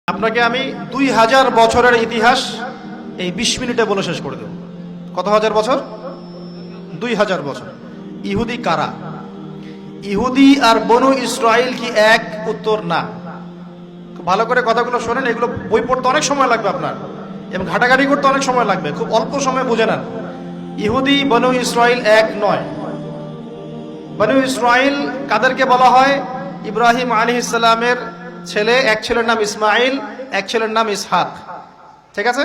আপনাকে আমি 2000 বছরের ইতিহাস এই 20 মিনিটে বলে শেষ করে দেব। কত হাজার বছর? 2000 বছর। ইহুদি কারা? ইহুদি আর বনু ইসরাইল কি এক? উত্তর না। খুব ভালো করে কথাগুলো শোনেন, এগুলো বই পড়তে অনেক সময় লাগবে আপনার, এবং ঘাটাঘাটি করতে অনেক সময় লাগবে, খুব অল্প সময় বুঝে নেন। ইহুদি বনু ইসরাইল এক নয়। বনু ইসরাইল কাদেরকে বলা হয়? ইব্রাহিম আলাইহিস সালামের ছেলে, এক ছেলের নাম ইসমাইল, এক ছেলের নাম ইসহাক। ঠিক আছে?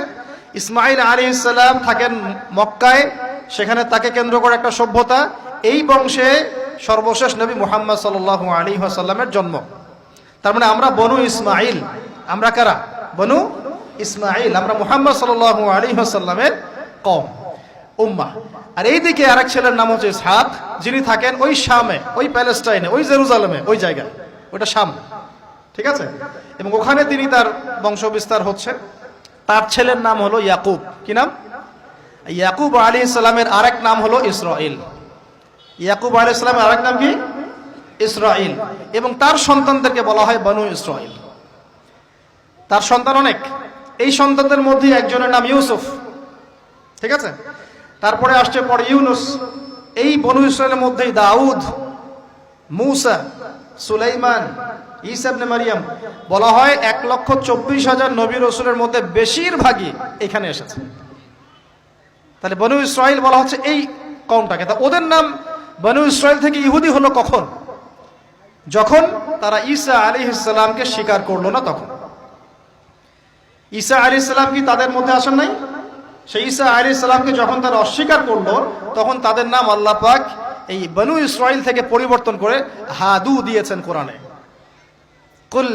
ইসমাইল আলাইহিস সালাম থাকেন মক্কায়, সেখানে তাকে কেন্দ্র করে একটা সভ্যতা। এই বংশে সর্বশেষ নবী মুহাম্মদ সাল্লাল্লাহু আলাইহি ওয়াসাল্লামের জন্ম। তার মানে আমরা বনু ইসমাইল। আমরা কারা? বনু ইসমাইল। আমরা মুহাম্মদ সাল্লাল্লাহু আলাইহি ওয়াসাল্লামের কওম, উম্মাহ। আর এইদিকে আরেক ছেলের নাম হচ্ছে ইসহাক, যিনি থাকেন ওই শামে, ওই প্যালেস্টাইনে, ওই জেরুজালেমে, ওই জায়গায়, ওইটা শাম। ঠিক আছে? এবং ওখানে তিনি তার বংশ বিস্তার হচ্ছে। তার ছেলের নাম হলো ইয়াকুব। কি নাম? ইয়াকুব আলাইহিস সালামের আরেক নাম হলো ইসরাইল। ইয়াকুব আলাইহিস সালামের আরেক নাম কি? ইসরাইল। এবং তার সন্তানদেরকে বলা হয় বনু ইসরাইল। তার সন্তান অনেক। এই সন্তানদের মধ্যে একজনের নাম ইউসুফ। ঠিক আছে? তারপরে আসছে পরে ইউনুস। এই বনু ইসরাইলের মধ্যেই দাউদ, মূসা, সুলাইমান, ঈসা ইবনে মারিয়াম। বলা হয় 1,24,000 নবী রাসূলের মধ্যে বেশিরভাগই এখানে এসেছে। তাহলে বনু ইসরাইল বলা হচ্ছে এই কওমটাকে। তা ওদের নাম বনু ইসরাইল থেকে ইহুদি হলো কখন? যখন তারা ঈসা আলাইহিস সালামকে স্বীকার করলো না তখন। ঈসা আলাইহিস সালাম কি তাদের মধ্যে আসেন নাই? সেই ঈসা আলাইহিস সালামকে যখন তারা অস্বীকার করলো, তখন তাদের নাম আল্লাহ পাক এই বনু ইসরাইল থেকে পরিবর্তন করে হাদু দিয়েছেন কোরআনে। কুল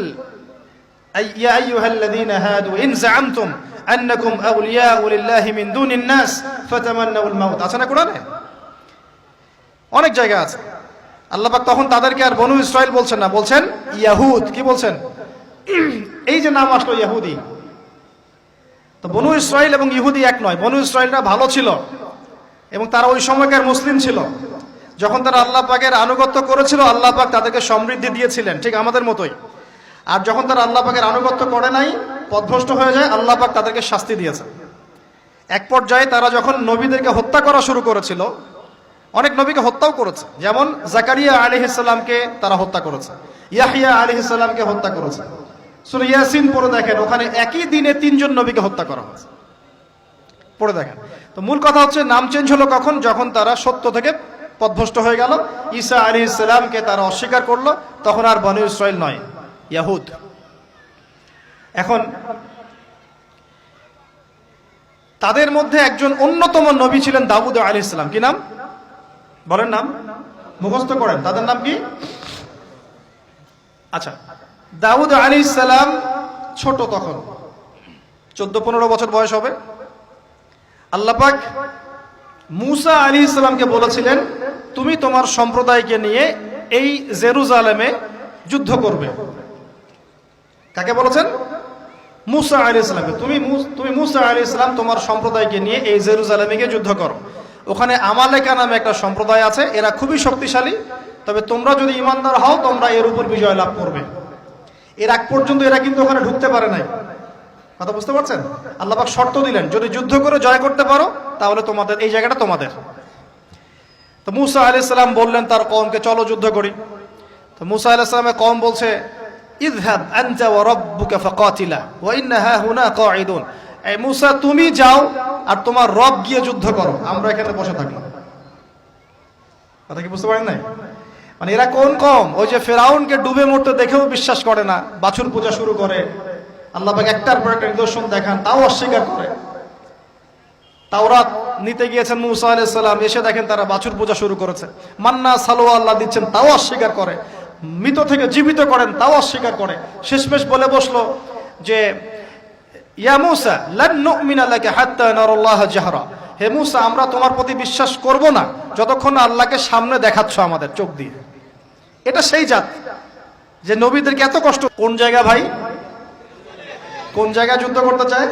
ইয়া আইয়ুহাল্লাযীনা হাদু ইন যাআমতুম আন্নাকুম আউলিয়াউ লিল্লাহি মিন দুনিন নাস ফাতামান্নাউল মাউত। আছে না কোরআনে? অনেক জায়গা আছে। আল্লাহ পাক তখন তাদেরকে আর বনু ইসরাইল বলছেন না, বলছেন ইয়াহুদ। কি বলছেন? এই যে নাম আসলো ইহুদি। তো বনু ইসরাইল এবং ইহুদি এক নয়। বনু ইসরাইলরা ভালো ছিল এবং তারা ওই সময়কার মুসলিম ছিল। যখন তারা আল্লাহ পাকের আনুগত্য করেছিল, আল্লাহ পাক তাদেরকে সমৃদ্ধি দিয়েছিলেন, ঠিক আমাদের মতোই। আর যখন তারা আল্লাহ পাকের আনুগত্য করে নাই, পথভ্রষ্ট হয়ে যায়, আল্লাহ পাক তাদেরকে শাস্তি দিয়েছেন। এক পর্যায়ে তারা যখন নবীদেরকে হত্যা করা শুরু করেছিল, অনেক নবীকে হত্যাও করেছে। যেমন জাকারিয়া আলাইহিস সালামকে তারা হত্যা করেছে, ইয়াহইয়া আলাইহিস সালামকে হত্যা করেছে। সূরা ইয়াসিন পড়ে দেখেন, ওখানে একই দিনে 3 জন নবীকে হত্যা করা হয়েছে। পড়ে দেখেন। তো মূল কথা হচ্ছে, নাম চেঞ্জ হলো কখন? যখন তারা সত্য থেকে পথভ্রষ্ট হয়ে গেল, ঈসা আলাইহিস সালামকে তারা অস্বীকার করলো, তখন আর বনু ইসরাইল নয়, ইয়াহুদ। এখন তাদের মধ্যে একজন অন্যতম নবী ছিলেন দাউদ আলাইহিস সালাম। কি নাম? বলেন নাম, মুখস্থ করেন। তাদের নাম কি? আচ্ছা, দাউদ আলাইহিস সালাম ছোট, তখন 14-15 বছর বয়স হবে। আল্লাহ পাক মূসা আলাইহিস সালামকে বলেছিলেন, তুমি তোমার সম্প্রদায়কে নিয়ে এই জেরুজালেমে যুদ্ধ করবে। কাকে বলেছেন? মূসা আলাইহিস সালামকে। তুমি মূসা আলাইহিস সালাম তোমার সম্প্রদায়কে নিয়ে এই জেরুজালেমে গিয়ে যুদ্ধ করো। ওখানে আমালেকা নামে একটা সম্প্রদায় আছে, এরা খুবই শক্তিশালী। তবে তোমরা যদি ইমানদার হও, তোমরা এর উপর বিজয় লাভ করবে। এর আগ পর্যন্ত এরা কিন্তু ওখানে ঢুকতে পারে নাই। কথা বুঝতে পারছেন? আল্লাহ পাক শর্ত দিলেন, যদি যুদ্ধ করে জয় করতে পারো, তাহলে তোমাদের এই জায়গাটা তোমাদের। তো মূসা আলাইহিস সালাম বললেন তার কওমকে, চলো যুদ্ধ করি। তো মূসা আলাইহিস সালামের কওম বলছে, ইযহাব আনতা ওয়া রাব্বুকা ফাকাতিলা ওয়া ইন্না হাহুনা কাঈদুন। এই মূসা, তুমি যাও আর তোমার রব গিয়ে যুদ্ধ করো, আমরা এখানে বসে থাকলাম। কথা কি বুঝতে পারেন নাই? মানে এরা কোন কওম? ওই যে ফেরাউনকে ডুবে মরতে দেখেও বিশ্বাস করে না, বাছুর পূজা শুরু করে। আল্লাহ পাক একটার পর একটা নিদর্শন দেখান, তাও অস্বীকার করে। তাওরাত নিতে গিয়েছেন মূসা আলাইহিস সালাম, এসে দেখেন তারা বাছুর পূজা শুরু করেছে। মান্না সালোয়া আল্লাহ দিচ্ছেন, তাও অস্বীকার করে। মৃত থেকে জীবিত করেন, তাও অস্বীকার করে। শেষমেশ বলে বসলো যে, ইয়া মূসা লান নুমিনা লাকা হাত্তা নারাল্লাহ জাহরা। হে মূসা, আমরা তোমার প্রতি বিশ্বাস করব না যতক্ষণ না আল্লাহকে সামনে দেখাচ্ছ আমাদের চোখ দিয়ে। এটা সেই জাত যে নবীদেরকে এত কষ্ট। কোন জায়গা ভাই? কোন জায়গায় যুদ্ধ করতে চায়?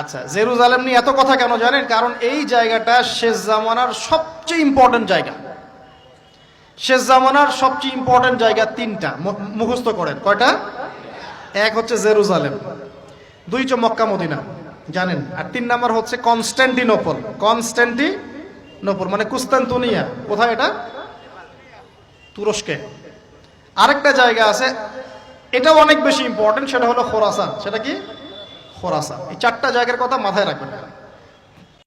আচ্ছা, জেরুজালেম নিয়ে এত কথা কেন জানেন? কারণ এই জায়গাটা শেষ জামানার সবচেয়ে ইম্পর্টেন্ট জায়গা। শেষ জামানার সবচেয়ে ইম্পর্টেন্ট জায়গা 3টা, মুখস্থ করেন। কয়টা? এক হচ্ছে জেরুজালেম, দুই হচ্ছে মক্কা মদিনা জানেন, আর 3 নাম্বার হচ্ছে কনস্ট্যান্টিনোপল। কনস্ট্যান্টিনোপল মানে কুস্তান্তনিয়া, কোথায় এটা? তুরস্কে। আরেকটা জায়গা আছে, এটাও অনেক বেশি ইম্পর্টেন্ট, সেটা হলো খোরাসান। সেটা কি? খোরাসান। এই 4টা জায়গার কথা মাথায় রাখবেন।